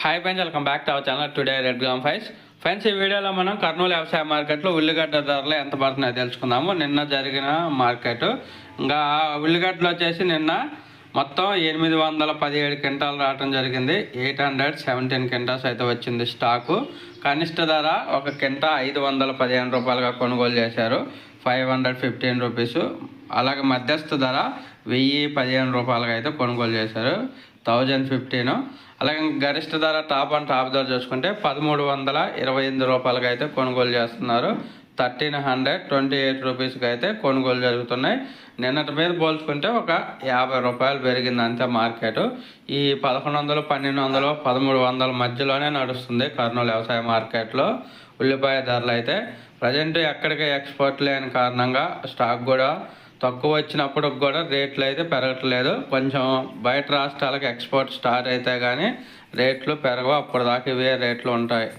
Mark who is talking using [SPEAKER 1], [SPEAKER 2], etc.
[SPEAKER 1] Hi friends, welcome back to our channel. Today red gram fives. Friends, ఈ వీడియోలో మనం కర్నూలు వ్యవసాయ మార్కెట్లో ఉల్లిగడ్డ ధరలు ఎంత పడుతున్నాయో తెలుసుకుందాము. నిన్న జరిగిన మార్కెట్ ఇంకా ఉల్లిగడ్డలు వచ్చేసి నిన్న మొత్తం 817 క్వింటాలు రావడం జరిగింది. 817 క్వింటాల్స్ అయితే వచ్చింది స్టాకు. కనిష్ట ధర ఒక క్వింటా 515 రూపాయలుగా కొనుగోలు చేశారు, 515 రూపీస్. అలాగే మధ్యస్థ ధర 1015 రూపాయలుగా అయితే కొనుగోలు చేశారు, 1015. అలాగే గరిష్ట ధర టాప్ ధర చూసుకుంటే 1328 రూపాయలకి అయితే కొనుగోలు చేస్తున్నారు, 1328 రూపీస్కి అయితే కొనుగోలు జరుగుతున్నాయి. నిన్నటి మీద పోల్చుకుంటే ఒక 50 రూపాయలు పెరిగింది అంతే మార్కెట్. ఈ 1100, 1200, 1300 మధ్యలోనే నడుస్తుంది కర్నూలు వ్యవసాయ మార్కెట్లో ఉల్లిపాయ ధరలు అయితే. ప్రజెంట్ ఎక్కడికి ఎక్స్పోర్ట్ లేని కారణంగా స్టాక్ కూడా తక్కువ వచ్చినప్పుడు కూడా రేట్లు అయితే పెరగట్లేదు. కొంచెం బయట రాష్ట్రాలకు ఎక్స్పోర్ట్ స్టార్ట్ అయితే కానీ రేట్లు పెరగవు, అప్పటిదాకా ఇవే రేట్లు ఉంటాయి.